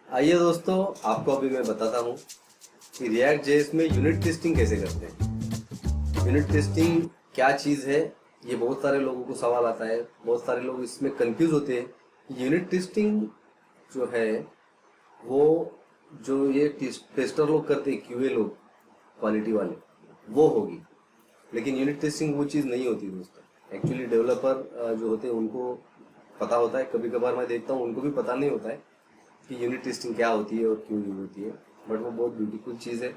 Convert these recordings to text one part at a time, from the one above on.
आइए दोस्तों, आपको अभी मैं बताता हूँ कि रिएक्ट जेएस में यूनिट टेस्टिंग कैसे करते हैं। यूनिट टेस्टिंग क्या चीज़ है, ये बहुत सारे लोगों को सवाल आता है। बहुत सारे लोग इसमें कंफ्यूज होते हैं। यूनिट टेस्टिंग जो है वो जो ये टेस्टर लोग करते हैं, क्यूए लोग, क्वालिटी वाले, वो होगी। लेकिन यूनिट टेस्टिंग वो चीज़ नहीं होती दोस्तों। एक्चुअली डेवलपर जो होते हैं उनको पता होता है, कभी कभार मैं देखता हूँ उनको भी पता नहीं होता है कि यूनिट टेस्टिंग क्या होती है और क्यों यूज होती है। बट वो बहुत ब्यूटीफुल चीज़ है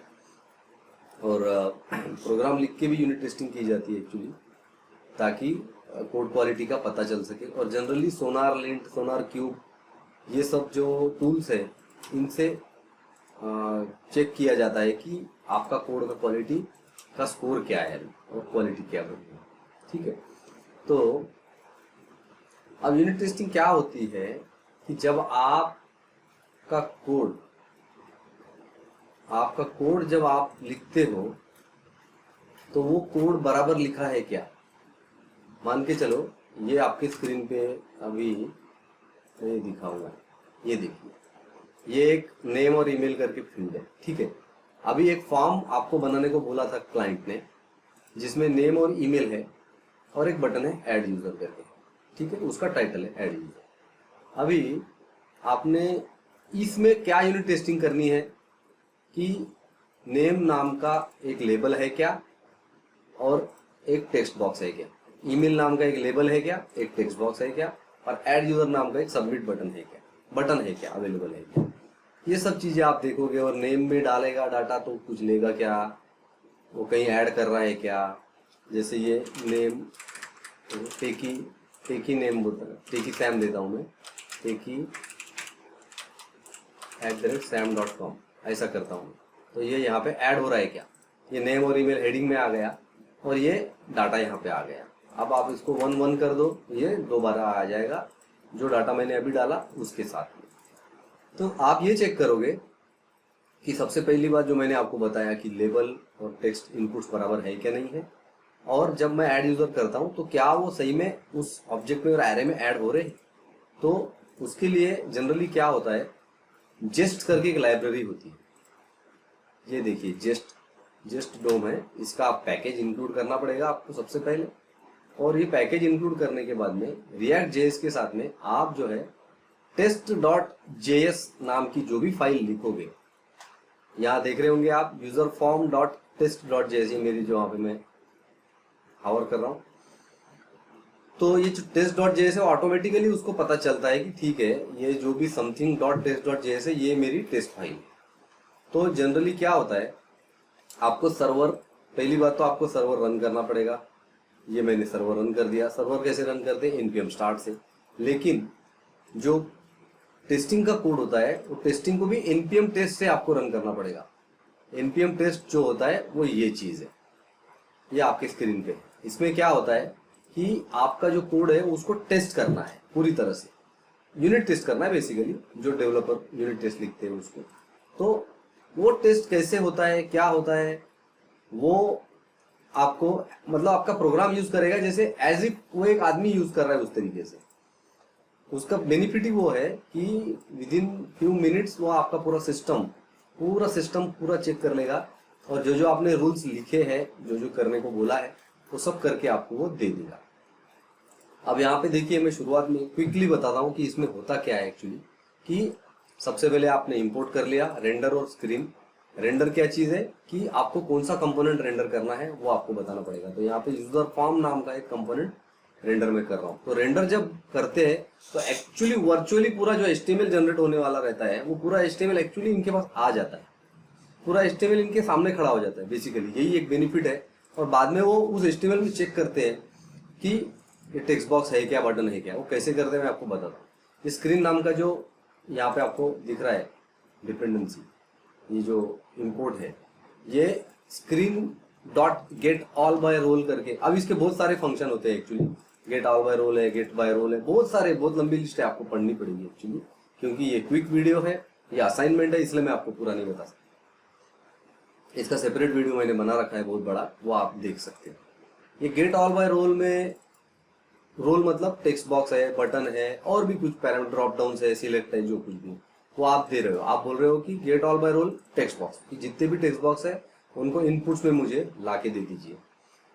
और प्रोग्राम लिख के भी यूनिट टेस्टिंग की जाती है एक्चुअली, ताकि कोड क्वालिटी का पता चल सके। और जनरली सोनार लिंट, सोनार क्यूब, ये सब जो टूल्स है इनसे चेक किया जाता है कि आपका कोड का क्वालिटी का स्कोर क्या है और क्वालिटी क्या बनी है। ठीक है, तो अब यूनिट टेस्टिंग क्या होती है कि जब आपका कोड जब आप लिखते हो तो वो कोड बराबर लिखा है क्या। मान के चलो, ये आपके स्क्रीन पे अभी मैं दिखाऊंगा। ये देखिए, ये एक नेम और ईमेल करके फील्ड है। ठीक है, अभी एक फॉर्म आपको बनाने को बोला था क्लाइंट ने, जिसमें नेम और ईमेल है और एक बटन है ऐड यूजर करके। ठीक है, उसका टाइटल है ऐड यूजर। अभी आपने इसमें क्या यूनिट टेस्टिंग करनी है कि नेम नाम का एक लेबल है क्या और एक टेक्स्ट बॉक्स है क्या, ईमेल नाम का एक लेबल है क्या, एक टेक्स्ट बॉक्स है क्या, और ऐड यूजर नाम का एक सबमिट बटन है क्या, अवेलेबल है क्या। ये सब चीजें आप देखोगे। और नेम में डालेगा डाटा तो कुछ लेगा क्या, वो कहीं ऐड कर रहा है क्या। जैसे ये नेम टेकी नेम बोलता है, टेकी सैम देता हूँ मैं, टेकी @sam.com ऐसा करता हूँ। तो ये यहाँ पे ऐड हो रहा है क्या, ये नेम और ईमेल हेडिंग में आ गया और ये डाटा यहाँ पे आ गया। अब आप इसको 1-1 कर दो, ये दोबारा आ जाएगा जो डाटा मैंने अभी डाला उसके साथ में। तो आप ये चेक करोगे कि सबसे पहली बात जो मैंने आपको बताया कि लेबल और टेक्स्ट इनपुट्स बराबर है क्या नहीं है, और जब मैं ऐड यूजर करता हूँ तो क्या वो सही में उस ऑब्जेक्ट में और एरे में ऐड हो रहे हैं। तो उसके लिए जनरली क्या होता है, जेस्ट करके एक लाइब्रेरी होती है। ये देखिए, जेस्ट डोम है, इसका आप पैकेज इंक्लूड करना पड़ेगा आपको सबसे पहले। और ये पैकेज इंक्लूड करने के बाद में रिएक्ट जेएस के साथ में आप जो है test.js नाम की जो भी फाइल लिखोगे, यहाँ देख रहे होंगे आप userform.test.js, ये मेरी जो वहां पे मैं हावर कर रहा हूँ। तो ये जो test.js है ऑटोमेटिकली उसको पता चलता है कि ठीक है, ये जो भी something.test.js है ये मेरी टेस्ट फाइल है। तो जनरली क्या होता है, आपको सर्वर, पहली बात तो आपको सर्वर रन करना पड़ेगा। ये मैंने सर्वर रन कर दिया। सर्वर कैसे रन करते हैं, npm स्टार्ट से। लेकिन जो टेस्टिंग का कोड होता है वो टेस्टिंग को भी npm टेस्ट से आपको रन करना पड़ेगा। npm टेस्ट जो होता है वो ये चीज है, ये आपके स्क्रीन पे। इसमें क्या होता है कि आपका जो कोड है उसको टेस्ट करना है पूरी तरह से, यूनिट टेस्ट करना है बेसिकली। जो डेवलपर यूनिट टेस्ट लिखते हैं उसको, तो वो टेस्ट कैसे होता है, क्या होता है, वो आपको, मतलब आपका प्रोग्राम यूज करेगा जैसे एज इफ वो एक आदमी यूज कर रहा है उस तरीके से। उसका बेनिफिट ही वो है कि विद इन फ्यू मिनट्स वो आपका पूरा सिस्टम पूरा चेक कर लेगा और जो जो आपने रूल्स लिखे हैं, जो जो करने को बोला है, वो सब करके आपको वो दे देगा। अब यहाँ पे देखिए, मैं शुरुआत में क्विकली बताता हूँ कि इसमें होता क्या है एक्चुअली। कि सबसे पहले आपने इंपोर्ट कर लिया रेंडर और स्क्रीन। रेंडर क्या चीज है कि आपको कौन सा कंपोनेंट रेंडर करना है वो आपको बताना पड़ेगा। तो यहाँ पे यूजर फॉर्म नाम का एक कंपोनेंट रेंडर में कर रहा हूँ। तो रेंडर जब करते हैं तो एक्चुअली वर्चुअली पूरा जो HTML जनरेट होने वाला रहता है वो पूरा HTML एक्चुअली इनके पास आ जाता है, पूरा HTML इनके सामने खड़ा हो जाता है। बेसिकली यही एक बेनिफिट है। और बाद में वो उस HTML में चेक करते हैं कि ये टेक्स्ट बॉक्स है क्या, बटन है क्या। वो कैसे करते हैं मैं आपको बताता हूँ। स्क्रीन नाम का जो यहाँ पे आपको दिख रहा है डिपेंडेंसी, ये जो इंपोर्ट है, ये screen dot get all by role करके। अब इसके बहुत सारे फंक्शन होते हैं actually, get all by role है, गेट बाय रोल है, बहुत लंबी लिस्ट है, आपको पढ़नी पड़ेगी एक्चुअली, क्योंकि ये क्विक वीडियो है, ये असाइनमेंट है, इसलिए मैं आपको पूरा नहीं बता सकता। इसका सेपरेट वीडियो मैंने बना रखा है बहुत बड़ा, वो आप देख सकते हैं। ये गेट ऑल बाय रोल में, रोल मतलब टेक्स्ट बॉक्स है, बटन है, और भी कुछ पैरामीटर ड्रॉप डाउन है, सिलेक्ट है, जो कुछ भी, वो आप दे रहे हो, आप बोल रहे हो कि get all by role text box, कि जितने भी टेक्स्ट बॉक्स है उनको इनपुट्स में मुझे ला के दे दीजिए।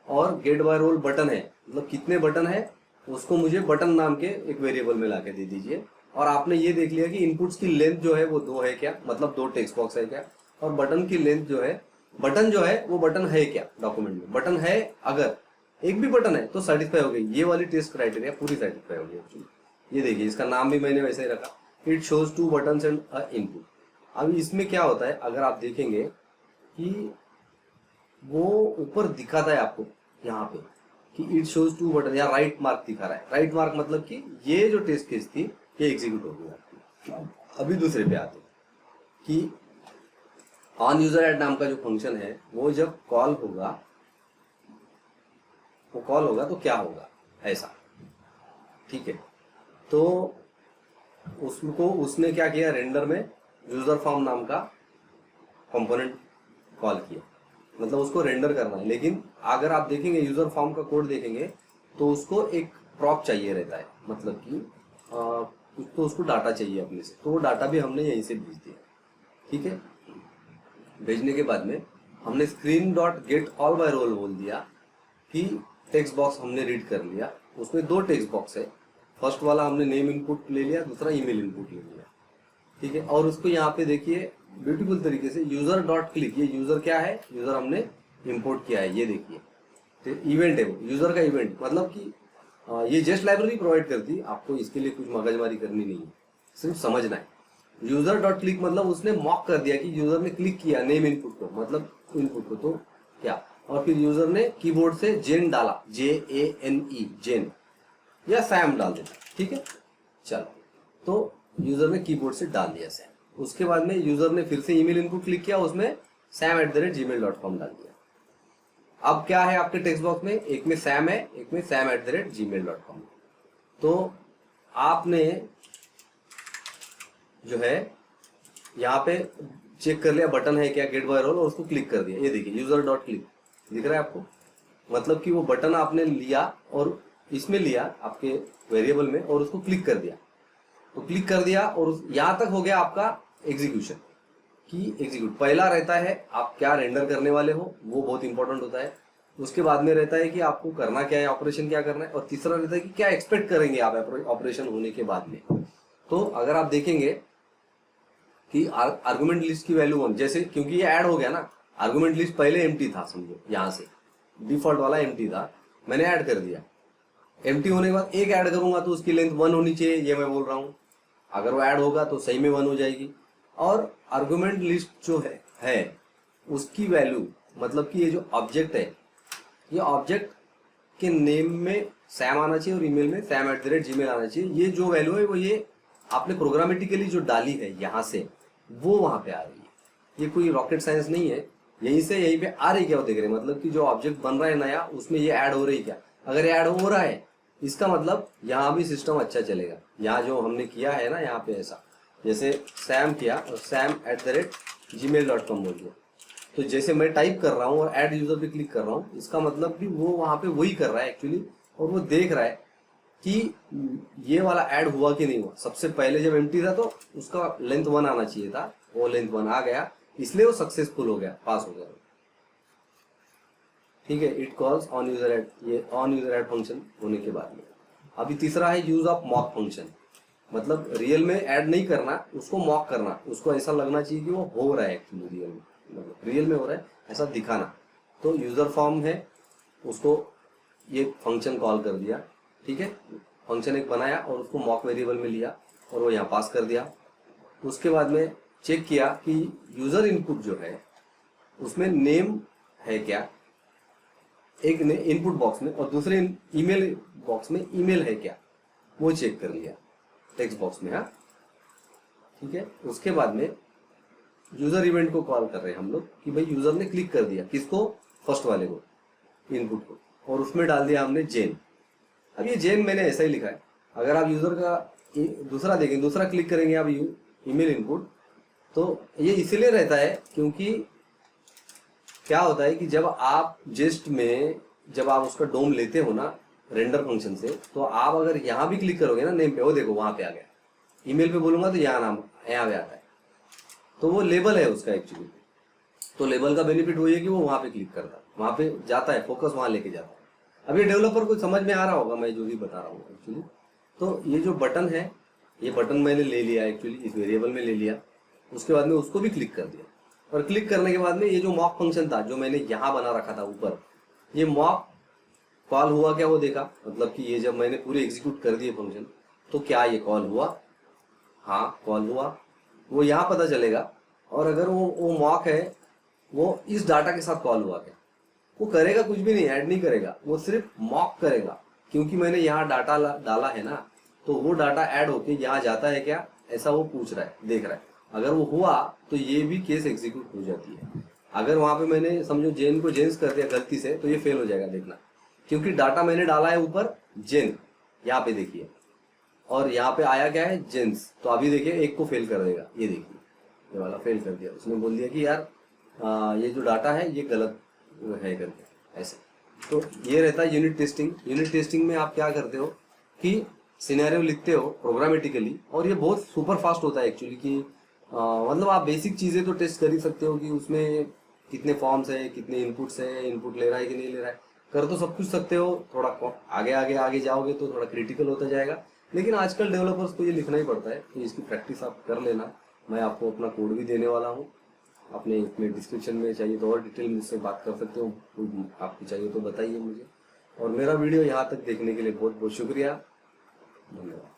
और गेट बाय रोल बटन है, मतलब कितने बटन है उसको मुझे बटन नाम के एक वेरिएबल में ला के दे दीजिए। और आपने ये देख लिया कि इनपुट्स की लेंथ जो है वो 2 है क्या, मतलब 2 टेक्स्ट बॉक्स है क्या, और बटन की लेंथ जो है, बटन जो है वो बटन है क्या डॉक्यूमेंट में, बटन है, अगर एक भी बटन है तो सेटिस्फाई हो गई, ये वाली टेस्ट क्राइटेरिया पूरी सेटिस्फाई हो गई एक्चुअली। ये देखिए इसका नाम भी मैंने वैसे ही रखा, it shows 2 buttons and a input. अब इसमें क्या होता है, अगर आप देखेंगे कि वो ऊपर दिखाता है आपको यहाँ पे कि इट शोज 2 बटन, या राइट मार्क दिखा रहा है। राइट मार्क मतलब कि ये जो टेस्ट केस थी ये एग्जीक्यूट हो गई आपकी। अभी दूसरे पे आते हैं कि ऑन यूजर ऐड नाम का जो फंक्शन है वो जब कॉल होगा, वो कॉल होगा तो क्या होगा ऐसा, ठीक है। तो उसको उसने क्या किया, रेंडर में यूजर फॉर्म नाम का कंपोनेंट कॉल किया, मतलब उसको रेंडर करना है। लेकिन अगर आप देखेंगे यूजर फॉर्म का कोड देखेंगे तो उसको एक प्रॉप चाहिए रहता है, मतलब कि तो उसको डाटा चाहिए अपने से, तो वो डाटा भी हमने यहीं से भेज दिया, ठीक है। भेजने के बाद में हमने screen dot get all by role बोल दिया कि टेक्स्ट बॉक्स हमने रीड कर लिया, उसमें 2 टेक्स्ट बॉक्स है, फर्स्ट वाला हमने नेम इनपुट ले लिया, दूसरा ईमेल इनपुट ले लिया, ठीक है। और उसको यहाँ पे देखिए ब्यूटीफुल तरीके से यूजर डॉट क्लिक, ये यूजर क्या है, यूजर हमने इंपोर्ट किया है, ये देखिए तो इवेंट है वो यूजर का इवेंट, मतलब कि ये जस्ट लाइब्रेरी प्रोवाइड करती, आपको इसके लिए कुछ मगजमारी करनी नहीं है, सिर्फ समझना है। यूजर डॉट क्लिक मतलब उसने मॉक कर दिया कि यूजर ने क्लिक किया नेम इनपुट को, मतलब इनपुट को, तो क्या, और फिर यूजर ने कीबोर्ड से जेन डाला, JANE जेन, या सैम डाल देता, ठीक है। चलो, तो यूजर ने कीबोर्ड से डाल दिया सैम, उसके बाद में यूजर ने फिर से ईमेल इनपुट क्लिक किया, उसमें sam@gmail.com डाल दिया। अब क्या है आपके टेक्स्ट बॉक्स में, एक में सैम है, एक में sam@gmail.com। तो आपने जो है यहाँ पे चेक कर लिया बटन है क्या गेट बाय रोल, और उसको क्लिक कर दिया, ये देखिए यूजर डॉट क्लिक दिख रहा है आपको, मतलब कि वो बटन आपने लिया और इसमें लिया आपके वेरिएबल में और उसको क्लिक कर दिया, तो क्लिक कर दिया और यहाँ तक हो गया आपका एग्जीक्यूशन की एग्जीक्यूट। पहला रहता है आप क्या रेंडर करने वाले हो, वो बहुत इंपॉर्टेंट होता है। उसके बाद में रहता है कि आपको करना क्या है, ऑपरेशन क्या करना है, और तीसरा रहता है कि क्या एक्सपेक्ट करेंगे आप ऑपरेशन होने के बाद में। तो अगर आप देखेंगे कि आर्गुमेंट लिस्ट की वैल्यू 1, जैसे क्योंकि ये ऐड हो गया ना, आर्गुमेंट लिस्ट पहले एम्प्टी था, समझो यहाँ से डिफॉल्ट वाला एम्प्टी था, मैंने ऐड कर दिया। एम्प्टी होने के बाद एक ऐड करूंगा तो उसकी लेंथ 1 होनी चाहिए, ये मैं बोल रहा हूँ। अगर वो ऐड होगा तो सही में 1 हो जाएगी। और आर्गुमेंट लिस्ट जो है उसकी वैल्यू, मतलब कि ये जो ऑब्जेक्ट है, ये ऑब्जेक्ट के नेम में सैम आना चाहिए और ईमेल में sam@gmail आना चाहिए। ये जो वैल्यू है वो ये आपने प्रोग्रामेटिकली जो डाली है यहाँ से, वो वहां पे आ रही है। ये कोई रॉकेट साइंस नहीं है, यहीं से यहीं पे आ रही क्या, वो देख रहे हैं, मतलब कि जो ऑब्जेक्ट बन रहा है नया, उसमें ये ऐड हो रही क्या। अगर ये ऐड हो रहा है इसका मतलब यहाँ भी सिस्टम अच्छा चलेगा। यहाँ जो हमने किया है ना, यहाँ पे ऐसा जैसे सैम किया और sam@gmail.com बोल दिया, तो जैसे मैं टाइप कर रहा हूँ और ऐड यूजर पे क्लिक कर रहा हूँ, इसका मतलब कि वो वहां पे वही कर रहा है एक्चुअली, और वो देख रहा है कि ये वाला ऐड हुआ कि नहीं हुआ। सबसे पहले जब एम्प्टी था तो उसका लेंथ 1 आना चाहिए था, वो लेंथ 1 आ गया, इसलिए वो सक्सेसफुल हो गया, पास हो गया, ठीक है। It calls on user add, ये ऑन यूजर ऐड फंक्शन होने के बाद में। अभी तीसरा है यूज ऑफ मॉक फंक्शन, मतलब रियल में ऐड नहीं करना, उसको मॉक करना, उसको ऐसा लगना चाहिए कि वो हो रहा है एक्चुअली रियल में, मतलब रियल में हो रहा है ऐसा दिखाना। तो यूजर फॉर्म है, उसको ये फंक्शन कॉल कर दिया, ठीक है। फंक्शन एक बनाया और उसको मॉक वेरिएबल में लिया और वो यहाँ पास कर दिया। उसके बाद में चेक किया कि यूजर इनपुट जो है उसमें नेम है क्या, एक ने इनपुट बॉक्स में, और दूसरे ईमेल बॉक्स में ईमेल है क्या, वो चेक कर लिया टेक्स्ट बॉक्स में, हाँ ठीक है। उसके बाद में यूजर इवेंट को कॉल कर रहे हैं हम लोग कि भाई यूजर ने क्लिक कर दिया, किसको, फर्स्ट वाले को, इनपुट को, और उसमें डाल दिया हमने जेन। अब ये जेन मैंने ऐसा ही लिखा है, अगर आप यूजर का दूसरा देखें, दूसरा क्लिक करेंगे आप ईमेल इनपुट, तो ये इसलिए रहता है क्योंकि क्या होता है कि जब आप जेस्ट में जब आप उसका डोम लेते हो ना रेंडर फंक्शन से, तो आप अगर यहाँ भी क्लिक करोगे ना नेम पे, वो देखो वहां पे आ गया। ईमेल पे बोलूंगा तो यहाँ नाम यहाँ पे आता है, तो वो लेबल है उसका एक्चुअली। तो लेबल का बेनिफिट वही है कि वो वहां पे क्लिक करता है, वहां पे जाता है, फोकस वहां लेके जाता है। अब ये डेवलपर को समझ में आ रहा होगा मैं जो भी बता रहा हूँ एक्चुअली। तो ये जो बटन है, ये बटन मैंने ले लिया एक्चुअली, इस वेरिएबल में ले लिया, उसके बाद में उसको भी क्लिक कर दिया। और क्लिक करने के बाद में ये जो मॉक फंक्शन था जो मैंने यहाँ बना रखा था ऊपर, ये मॉक कॉल हुआ क्या वो देखा, मतलब कि ये जब मैंने पूरे एग्जीक्यूट कर दिए फंक्शन तो क्या ये कॉल हुआ, हाँ कॉल हुआ, वो यहाँ पता चलेगा। और अगर वो मॉक है वो इस डाटा के साथ कॉल हुआ क्या, वो करेगा कुछ भी नहीं, ऐड नहीं करेगा, वो सिर्फ मॉक करेगा, क्योंकि मैंने यहाँ डाटा डाला है ना, तो वो डाटा ऐड होके यहाँ जाता है क्या, ऐसा वो पूछ रहा है, देख रहा है। अगर वो हुआ तो ये भी केस एग्जीक्यूट हो जाती है। अगर वहां पे मैंने समझो जेन को जेन्स कर दिया गलती से, तो ये फेल हो जाएगा, देखना, क्योंकि डाटा मैंने डाला है ऊपर जेन, यहाँ पे देखिए, और यहाँ पे आया क्या है जेन्स, तो अभी देखिए एक को फेल कर देगा, ये देखिए ये वाला फेल कर दिया, उसने बोल दिया कि यार ये जो डाटा है ये गलत है करके ऐसे। तो ये रहता है यूनिट टेस्टिंग। यूनिट टेस्टिंग में आप क्या करते हो कि सिनेरियो लिखते हो प्रोग्रामेटिकली, और ये बहुत सुपर फास्ट होता है एक्चुअली कि मतलब आप बेसिक चीज़ें तो टेस्ट कर ही सकते हो कि उसमें कितने फॉर्म्स है, कितने इनपुट्स है, इनपुट ले रहा है कि नहीं ले रहा है, कर तो सब कुछ सकते हो। थोड़ा आगे आगे आगे जाओगे तो थोड़ा क्रिटिकल होता जाएगा, लेकिन आजकल डेवलपर्स को ये लिखना ही पड़ता है, तो इसकी प्रैक्टिस आप कर लेना। मैं आपको अपना कोड भी देने वाला हूँ, अपने इसमें डिस्क्रिप्शन में चाहिए तो और डिटेल मुझसे बात कर सकते हो, आपको चाहिए तो बताइए मुझे। और मेरा वीडियो यहाँ तक देखने के लिए बहुत बहुत शुक्रिया, धन्यवाद।